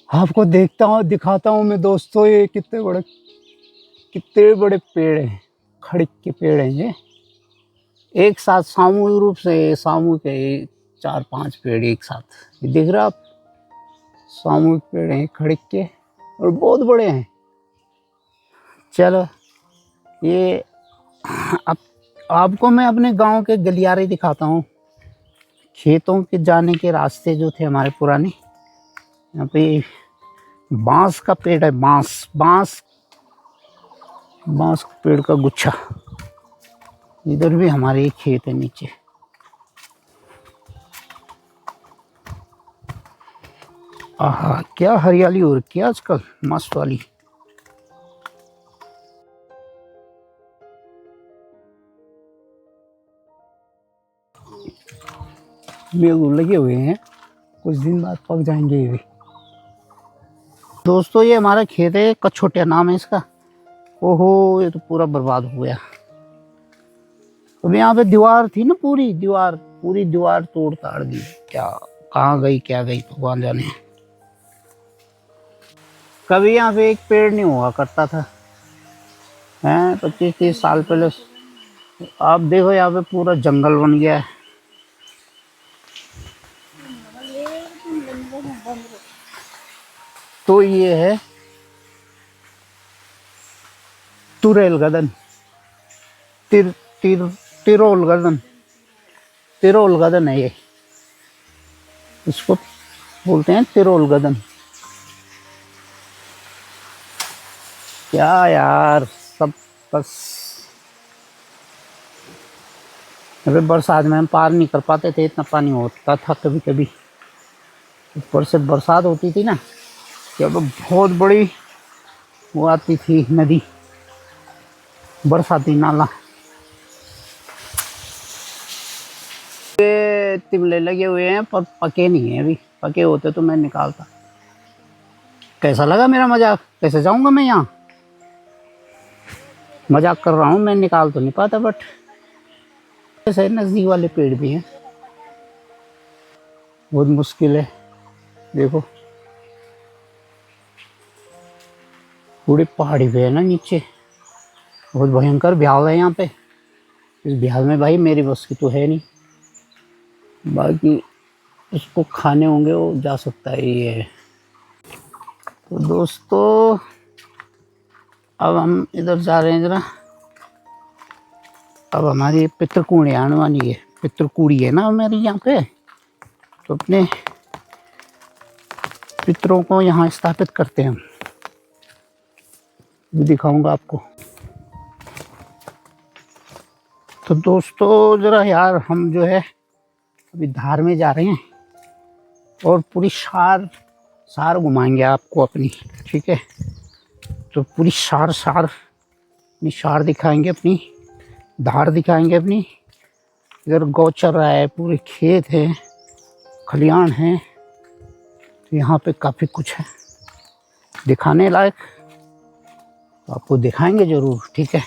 आपको दिखाता हूँ मैं दोस्तों, ये कितने बड़े पेड़ हैं। खड़िक के पेड़ हैं ये, एक साथ सामूहिक रूप से सामूहिक है ये। 4-5 पेड़ एक साथ, ये दिख रहा आप, सामूहिक पेड़ हैं खड़िक के और बहुत बड़े हैं। चलो ये अब आपको मैं अपने गांव के गलियारे दिखाता हूँ। खेतों के जाने के रास्ते जो थे हमारे पुराने, यहाँ पे बांस का पेड़ है, बांस का पेड़ का गुच्छा। इधर भी हमारे एक खेत है नीचे। आहा, क्या हरियाली हो रखी है आजकल, मस्त वाली। मेघ लगे हुए हैं, कुछ दिन बाद पक जाएंगे ये भी। दोस्तों ये हमारा खेत है, कछोटिया नाम है इसका। ओहो, ये तो पूरा बर्बाद हो गया। तो यहाँ पे दीवार थी ना, पूरी दीवार तोड़ ताड़ दी। क्या कहाँ गई क्या गई भगवान जाने। कभी यहाँ पे एक पेड़ नहीं हुआ करता था, हैं 25-30 साल पहले। आप देखो यहाँ पे पूरा जंगल बन गया है। तो ये है तुरेल गदन, तिरोल गदन है ये, इसको बोलते हैं तिरोल गदन। क्या यार, सब बस अभी बरसात में हम पार नहीं कर पाते थे, इतना पानी होता था कभी कभी। ऊपर से बरसात होती थी ना, जब बहुत बड़ी वो आती थी नदी, बरसाती नाला। ये तिमले लगे हुए हैं पर पके नहीं है अभी, पके होते तो मैं निकालता। कैसा लगा मेरा मजाक? कैसे जाऊंगा मैं यहाँ? मजाक कर रहा हूँ मैं, निकाल तो नहीं पाता, बट ऐसे नजदीक वाले पेड़ भी हैं, बहुत मुश्किल है। देखो पूरी पहाड़ी पे है ना नीचे, बहुत भयंकर ब्याल है यहाँ पे। इस ब्याल में भाई मेरी बस की तो है नहीं, बाकी उसको खाने होंगे वो जा सकता है ये है। तो दोस्तों अब हम इधर जा रहे हैं जरा। अब हमारी पितृकुड़ी आने वाली है, पितृकुड़ी है ना हमारी यहाँ पे, तो अपने पितरों को यहाँ स्थापित करते हैं हम। भी दिखाऊंगा आपको। तो दोस्तों जरा यार, हम जो है अभी धार में जा रहे हैं और पूरी सार घुमाएंगे आपको अपनी, ठीक है? तो पूरी अपनी सार दिखाएंगे, अपनी धार दिखाएंगे अपनी। इधर गौ चर रहा है, पूरे खेत है, खलियान है, तो यहाँ पे काफ़ी कुछ है दिखाने लायक, तो आपको दिखाएंगे ज़रूर, ठीक है?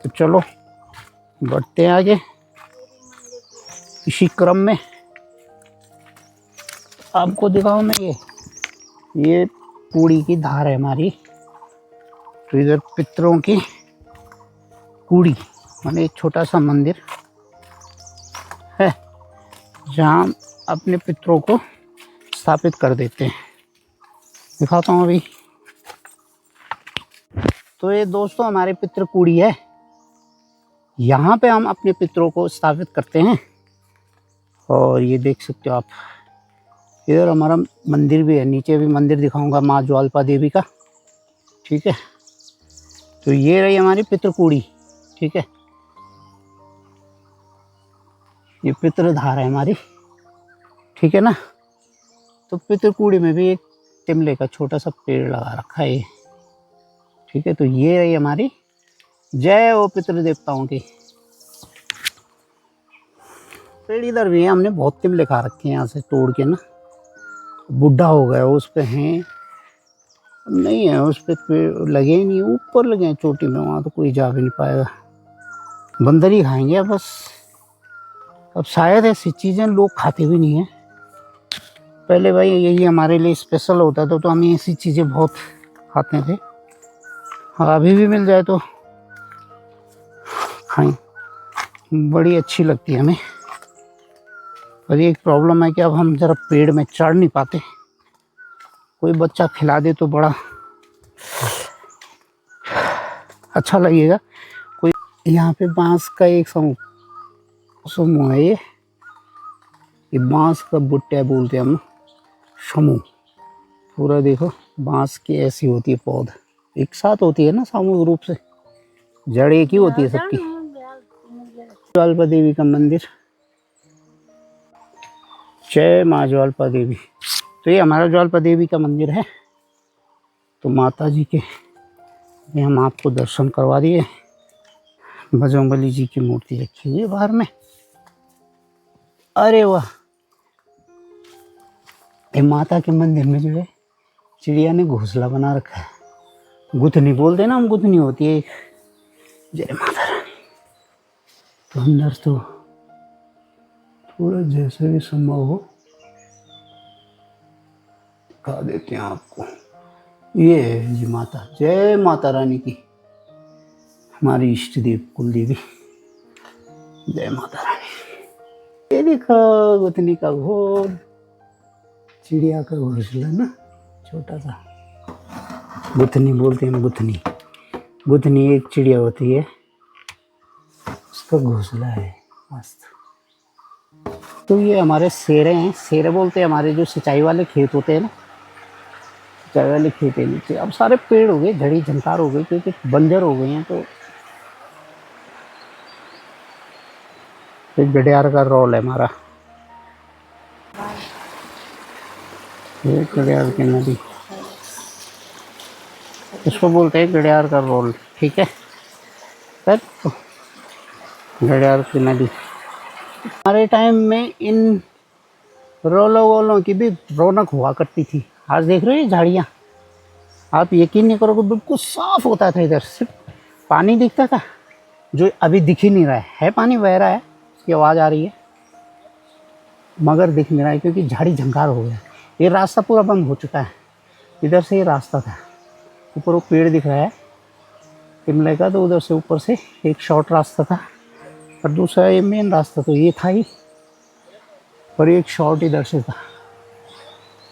तो चलो बढ़ते हैं आगे इसी क्रम में। आपको दिखाऊं मैं ये कूड़ी की धार है हमारी। तो इधर पितरों की कूड़ी माने एक छोटा सा मंदिर है, जहाँ हम अपने पितरों को स्थापित कर देते हैं। दिखाता हूँ अभी। तो ये दोस्तों हमारे पितृ कूड़ी है, यहाँ पे हम अपने पितरों को स्थापित करते हैं। और ये देख सकते हो आप, इधर हमारा मंदिर भी है, नीचे भी मंदिर दिखाऊंगा माँ ज्वालपा देवी का, ठीक है? तो ये रही हमारी पितृकूड़ी, ठीक है? ये पितृधार है हमारी, ठीक है ना? तो पितृकूड़ी में भी एक तिमले का छोटा सा पेड़ लगा रखा है, ठीक है? तो ये रही हमारी, जय हो पितृ देवताओं की। पेड़ इधर भी है, हमने बहुत तिमले खा रखे हैं यहाँ से तोड़ के ना, बुढ़ा हो गया उस पे हैं, नहीं है उस पे पेड़ लगे ही नहीं, ऊपर लगे हैं चोटी में, वहाँ तो कोई जा भी नहीं पाएगा, बंदर ही खाएंगे अब बस। अब शायद ऐसी चीज़ें लोग खाते भी नहीं हैं, पहले भाई यही हमारे लिए स्पेशल होता था, तो हम ऐसी चीज़ें बहुत खाते थे। हाँ, अभी भी मिल जाए तो खाएं, बड़ी अच्छी लगती है हमें। पर एक प्रॉब्लम है कि अब हम ज़रा पेड़ में चढ़ नहीं पाते। कोई बच्चा खिला दे तो बड़ा अच्छा लगेगा। कोई यहाँ पे बांस का एक समूह है, ये बांस का बुट्टा बोलते हैं हम, समूह। पूरा देखो बांस की ऐसी होती है पौध, एक साथ होती है ना सामूहिक रूप से, जड़ एक ही होती है सबकी। ज्वालपा देवी का मंदिर, जय माँ ज्वालपा देवी। तो ये हमारा ज्वालपा देवी का मंदिर है। तो माता जी के ये हम आपको दर्शन करवा दिए। बजरंगबली जी की मूर्ति रखी हुई है बाहर में। अरे वाह, ये माता के मंदिर में जो है चिड़िया ने घोंसला बना रखा है। गुथनी बोलते हैं ना हम, गुथनी होती है एक। जय माता रानी। तो अंदर तो थोड़ा जैसे भी संभव हो दिखा देते हैं आपको। ये है जी माता, जय माता रानी की, हमारी इष्ट देव कुल देवी। जय माता रानी। ये देखो गुथनी का घोल, चिड़िया का घोंसला ना, छोटा सा। गुथनी बोलते हैं गुथनी। गुथनी एक चिड़िया होती है, उसका घोंसला है मस्त। तो ये हमारे शेरे हैं, शेरे बोलते हैं हमारे जो सिंचाई वाले खेत होते हैं ना, सिंचाई वाले खेत है नीचे। अब सारे पेड़ हो गए, झड़ी झंकार हो गई, क्योंकि बंजर हो गए हैं। तो गडियार का रोल है हमारा, ये गडियार की नदी, इसको बोलते हैं गडियार का रोल। ठीक है सर, तो गडियार की नदी। हमारे टाइम में इन रोलों वोलों की भी रौनक हुआ करती थी। आज देख रहे हो ये झाड़ियाँ, आप यकीन नहीं करोगे, बिल्कुल साफ होता था। इधर सिर्फ पानी दिखता था, जो अभी दिख ही नहीं रहा है पानी बह रहा है, उसकी आवाज़ आ रही है, मगर दिख नहीं रहा है क्योंकि झाड़ी झंकार हो गया। ये रास्ता पूरा बंद हो चुका है। इधर से ये रास्ता था, ऊपर वो पेड़ दिख रहा है शिमले का, तो उधर से ऊपर से एक शॉर्ट रास्ता था, और दूसरा ये मेन रास्ता तो ये था ही, और एक शॉर्ट इधर से था।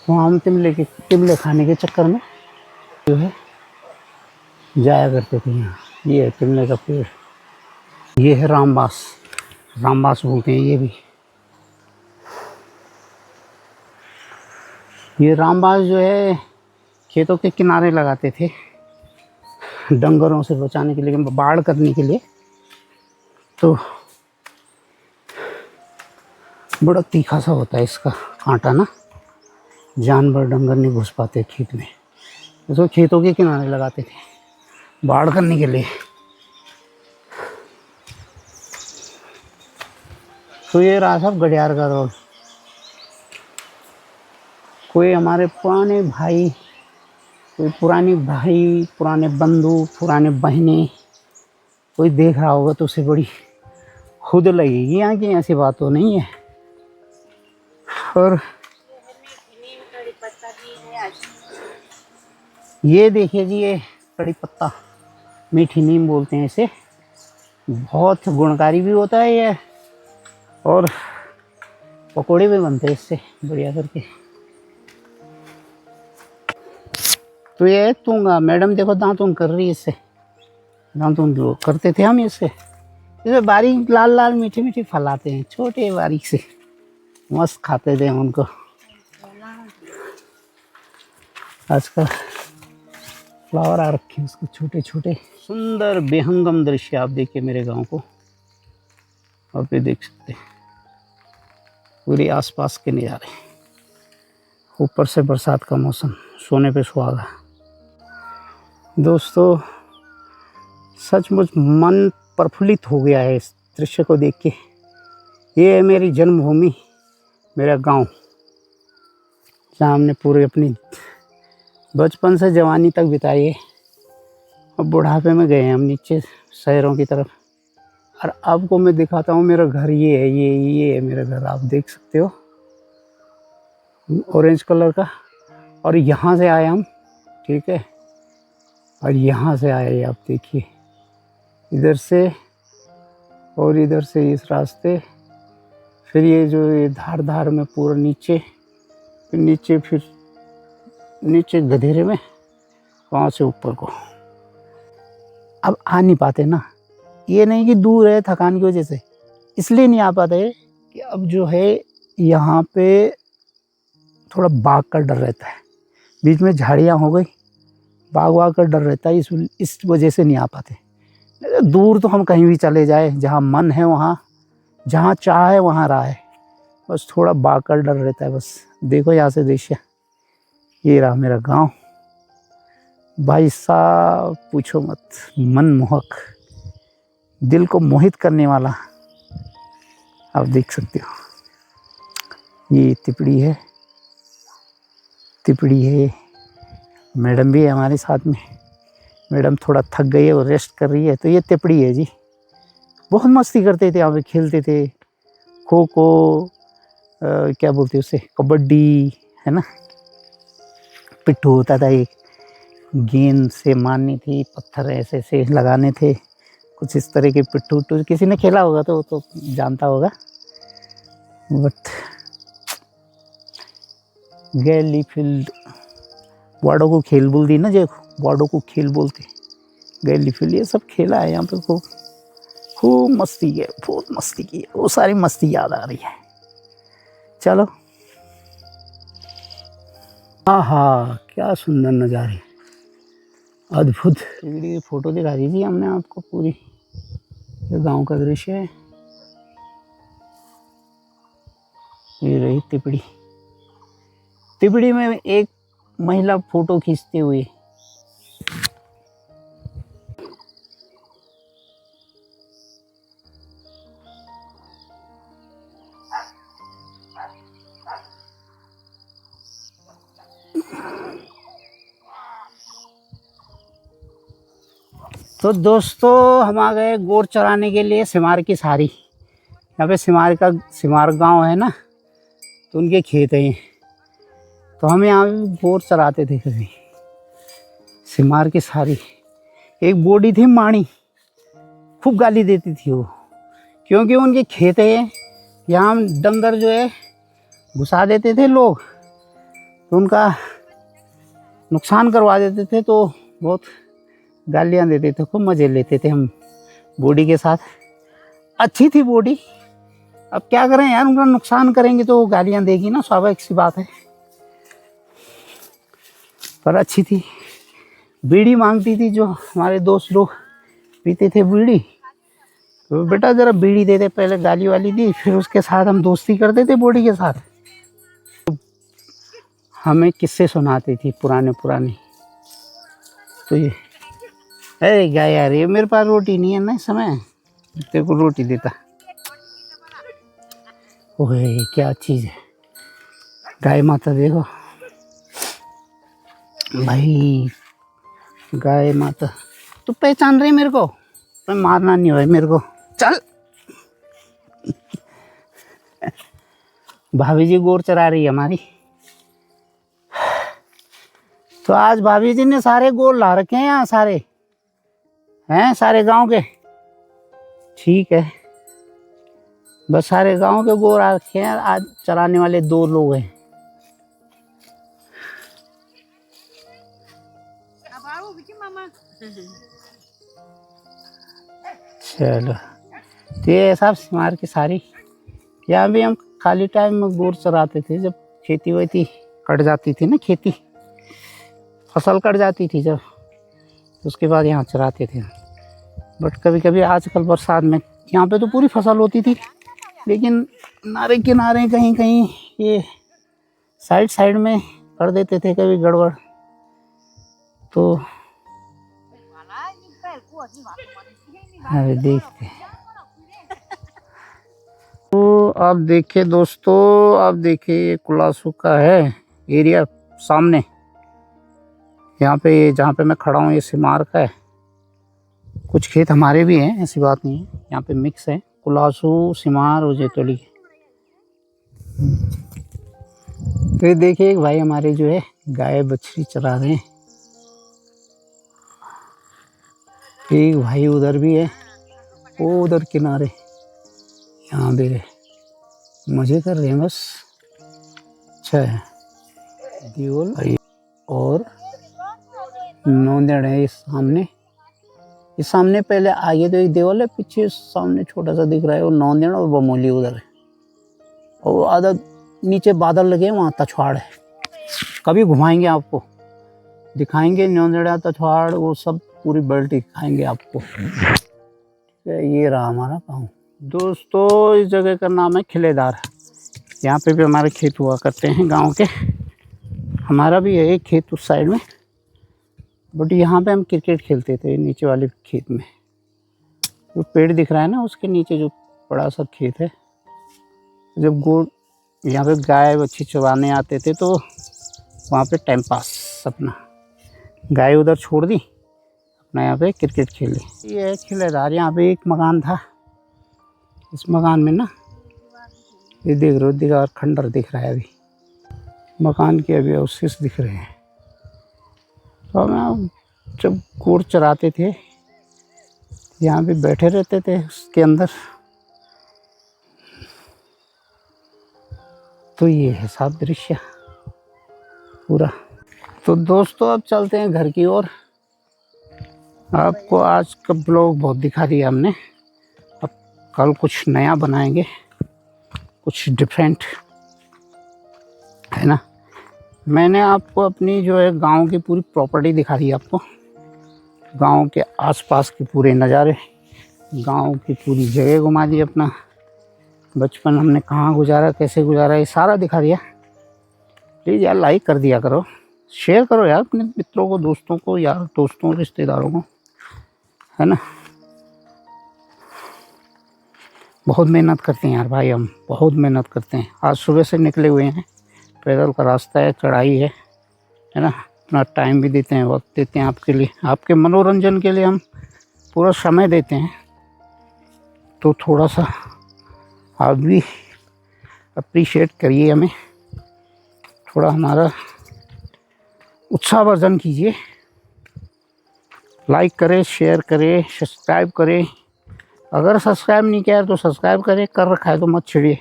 तो हम तिमले खाने के चक्कर में जो है जाया करते थे यहाँ। ये है तिमले का पेड़, ये है रामबास, रामबास बोलते हैं ये भी। ये रामबास जो है खेतों के किनारे लगाते थे, डंगरों से बचाने के लिए, बाढ़ करने के लिए। तो बड़ा तीखा सा होता है इसका कांटा ना, जानवर डंगर नहीं घुस पाते खेत में, इसको खेतों के किनारे लगाते थे बाढ़ करने के लिए। तो ये रहा सब गडियार का रोड। कोई हमारे पुराने भाई, कोई पुराने बंधु, पुराने बहनें कोई देख रहा होगा तो उसे बड़ी खुद लगेगी यहाँ की, ऐसी बात तो नहीं है। और ये देखिए जी, ये कड़ी पत्ता, मीठी नीम बोलते हैं इसे, बहुत गुणकारी भी होता है ये, और पकोड़े भी बनते हैं इससे बढ़िया करके। तो ये तूंगा मैडम देखो दांतुन कर रही है इससे, दांतुन जो करते थे हम इससे बारीक लाल लाल मीठे मीठे फल आते हैं, छोटे बारीक से, मस्त खाते थे हम उनको। आजकल फ्लावर आ रखे हैं उसको, छोटे छोटे सुंदर बेहंगम दृश्य। आप देखिए मेरे गांव को, आप ये देख सकते हैं पूरे आसपास के नज़ारे, ऊपर से बरसात का मौसम, सोने पे सुहागा। दोस्तों सचमुच मन प्रफुल्लित हो गया है इस दृश्य को देख के। ये है मेरी जन्मभूमि, मेरा गांव, जहाँ हमने पूरे अपनी बचपन से जवानी तक बिताई है। अब बुढ़ापे में गए हैं हम नीचे शहरों की तरफ। और आपको मैं दिखाता हूँ मेरा घर, ये है, ये है मेरा घर, आप देख सकते हो। ऑरेंज कलर का। और यहाँ से आए हम, ठीक है, और यहाँ से आए आप देखिए, इधर से और इधर से इस रास्ते, फिर ये जो ये धार धार में पूरा नीचे, फिर नीचे गधेरे में, वहाँ से ऊपर को। अब आ नहीं पाते ना, ये नहीं कि दूर है थकान की वजह से, इसलिए नहीं आ पाते कि अब जो है यहाँ पे थोड़ा बाघ का डर रहता है, बीच में झाड़ियाँ हो गई, बाघ का डर रहता है, इस वजह से नहीं आ पाते। दूर तो हम कहीं भी चले जाए, जहाँ मन है वहाँ, जहाँ चाह है वहाँ रहा है, बस थोड़ा बाघ का डर रहता है बस। देखो यहाँ से दृश्य, ये रहा मेरा गांव भाई साहब, पूछो मत, मनमोहक, दिल को मोहित करने वाला। आप देख सकते हो ये तिपड़ी है। मैडम भी है हमारे साथ में, मैडम थोड़ा थक गई है और रेस्ट कर रही है, तो ये तिपड़ी है जी। बहुत मस्ती करते थे, यहाँ पे खेलते थे, खो खो, क्या बोलते हैं उसे, कबड्डी, है ना। पिट्ठू होता था एक, गेंद से मारनी थी, पत्थर ऐसे ऐसे लगाने थे, कुछ इस तरह के पिट्ठू उट्टू किसी ने खेला होगा तो वो तो जानता होगा। बट गैली फील्ड, वाडो को खेल बोल दी ना, जो वाडो को खेल बोलते, गैली फील्ड, ये सब खेला है यहाँ पे, खूब मस्ती है, बहुत मस्ती की है, वो सारी मस्ती याद आ रही है। चलो, हाँ, क्या सुंदर नज़ारे, अद्भुत। वीडियो फोटो दिखा दीजिए हमने आपको पूरी, ये गांव का दृश्य है, ये रही तिपड़ी में एक महिला फोटो खींचते हुए। तो दोस्तों, हम आ गए गोर चराने के लिए सिमार की सारी। यहाँ पे सिमार गांव है ना, तो उनके खेत हैं, तो हम यहाँ पे गोर चराते थे कभी। सिमार की सारी, एक बूढ़ी थी माणी, खूब गाली देती थी वो, क्योंकि उनके खेत है, यहाँ डंगर जो है घुसा देते थे लोग, तो उनका नुकसान करवा देते थे, तो बहुत गालियाँ देते थे, खूब मज़े लेते थे हम बॉडी के साथ। अच्छी थी बॉडी, अब क्या करें यार, उनका नुकसान करेंगे तो गालियाँ देगी ना, स्वाभाविक सी बात है, पर अच्छी थी। बीड़ी मांगती थी, जो हमारे दोस्त लोग पीते थे बीड़ी, तो बेटा ज़रा बीड़ी दे दे, पहले गाली वाली दी, फिर उसके साथ हम दोस्ती करते थे बॉडी के साथ। हमें किस्से सुनाती थी पुराने, तो ये अरे गाय यार, ये मेरे पास रोटी नहीं है ना इस समय, तेरे को रोटी देता। ओए क्या चीज़ है, गाय माता देखो भाई, गाय माता। तू पहचान रही मेरे को, पर मारना नहीं हो मेरे को, चल। भाभी जी गोर चरा रही है हमारी, तो आज भाभी जी ने सारे गोर ला रखे हैं यहाँ, सारे हैं, सारे गांव के, ठीक है, बस सारे गांव के गोर आ रखे हैं, आज चराने वाले 2 लोग हैं। चलो, तो ये सब सिमार की सारी, यहाँ भी हम खाली टाइम में गोर चराते थे, जब खेती वेती कट जाती थी ना, खेती फसल कट जाती थी जब, उसके बाद यहाँ चराते थे। बट कभी कभी आजकल बरसात में यहाँ पे तो पूरी फसल होती थी, लेकिन किनारे किनारे कहीं कहीं ये साइड में कर देते थे कभी गड़बड़, तो अरे देखते। तो आप देखिए दोस्तों, आप देखिए ये कुलासू का है एरिया सामने, यहाँ पे जहाँ पे मैं खड़ा हूँ ये सिमार का है, कुछ खेत हमारे भी हैं, ऐसी बात नहीं है, यहाँ पे मिक्स है, कुलासू, सिमार और जेतोली। तो ये देखिए एक भाई हमारे जो है गाय बछड़ी चरा रहे हैं। एक भाई उधर भी है, वो उधर किनारे यहाँ भी है, मजे कर रहे हैं बस। अच्छा है। दियोल और नौंदड़ है इस सामने। इस सामने पहले आगे तो एक देवल है, पीछे सामने छोटा सा दिख रहा है वो नौंदड़ और बमोली उधर है। और आधा नीचे बादल लगे वहाँ तछवाड़ है। कभी घुमाएंगे आपको, दिखाएंगे नौंदड़ा तछवाड़ वो सब पूरी बेल्ट दिखाएंगे आपको। ये रहा हमारा गाँव दोस्तों। इस जगह का नाम है खिलेदार। यहाँ पे भी हमारे खेत हुआ करते हैं गांव के। हमारा भी है एक खेत उस साइड में, बट यहाँ पे हम क्रिकेट खेलते थे नीचे वाले खेत में। जो पेड़ दिख रहा है ना उसके नीचे जो बड़ा सा खेत है। जब गोल यहाँ पे गाय बच्ची चराने आते थे तो वहाँ पे टाइम पास अपना गाय उधर छोड़ दी, अपना यहाँ पे क्रिकेट खेले। ये है खिलेदार। यहाँ पे एक मकान था, इस मकान में ना ये देख रहे हो दीवार खंडर दिख रहा है, अभी मकान के अभी अवशेष दिख रहे हैं। तो हम जब गोड़ चराते थे यहाँ पे बैठे रहते थे उसके अंदर। तो ये है साफ दृश्य पूरा। तो दोस्तों अब चलते हैं घर की ओर। आपको आज का ब्लॉग बहुत दिखा दिया हमने, अब कल कुछ नया बनाएंगे, कुछ डिफरेंट है ना। मैंने आपको अपनी जो है गांव की पूरी प्रॉपर्टी दिखा दी, आपको गांव के आसपास के पूरे नज़ारे, गांव की पूरी जगह घुमा दी। अपना बचपन हमने कहाँ गुजारा, कैसे गुजारा, ये सारा दिखा दिया। प्लीज़ यार लाइक कर दिया करो, शेयर करो यार अपने मित्रों को, दोस्तों को, यार दोस्तों रिश्तेदारों को, है ना। बहुत मेहनत करते हैं यार भाई, हम बहुत मेहनत करते हैं। आज सुबह से निकले हुए हैं, पैदल का रास्ता है, चढ़ाई है ना। अपना टाइम भी देते हैं, वक्त देते हैं आपके लिए, आपके मनोरंजन के लिए हम पूरा समय देते हैं। तो थोड़ा सा आप भी अप्रिशिएट करिए हमें, थोड़ा हमारा उत्साहवर्धन कीजिए। लाइक करें, शेयर करें, सब्सक्राइब करें। अगर सब्सक्राइब नहीं किया है तो सब्सक्राइब करें, कर रखा है तो मत छिड़िए।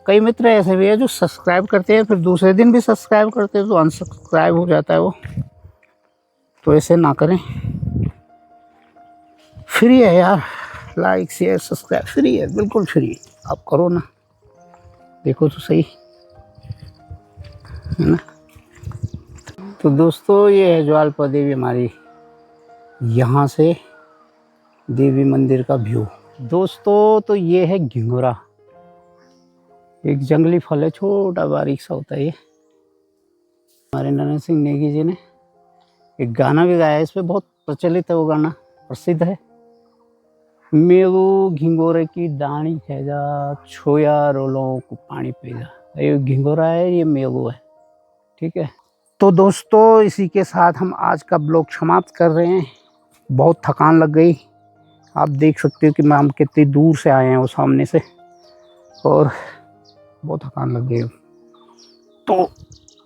कई मित्र ऐसे भी है जो सब्सक्राइब करते हैं फिर दूसरे दिन भी सब्सक्राइब करते हैं तो अनसब्सक्राइब हो जाता है वो। तो ऐसे ना करें, फ्री है यार, लाइक शेयर सब्सक्राइब फ्री है, बिल्कुल फ्री। आप करो ना, देखो तो सही, है ना। तो दोस्तों ये है ज्वालपा देवी हमारी, यहाँ से देवी मंदिर का व्यू। दोस्तों तो ये है घिंगोरा, एक जंगली फल है, छोटा बारीक सा होता है ये। हमारे नरेंद्र सिंह नेगी जी ने एक गाना भी गाया है, इस पर बहुत प्रचलित है वो गाना, प्रसिद्ध है। मेरू घिंगोरे की डाणी खेजा, छोया रोलों को पानी पेजा। ये घिंगोरा है, ये मेरू है, ठीक है। तो दोस्तों इसी के साथ हम आज का ब्लॉग समाप्त कर रहे हैं। बहुत थकान लग गई, आप देख सकते हो कि हम कितनी दूर से आए हैं वो सामने से, और बहुत थकान लग गई। तो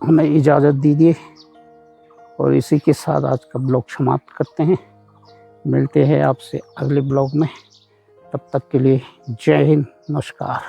हमें इजाज़त दीजिए, और इसी के साथ आज का ब्लॉग समाप्त करते हैं। मिलते हैं आपसे अगले ब्लॉग में, तब तक के लिए जय हिंद, नमस्कार।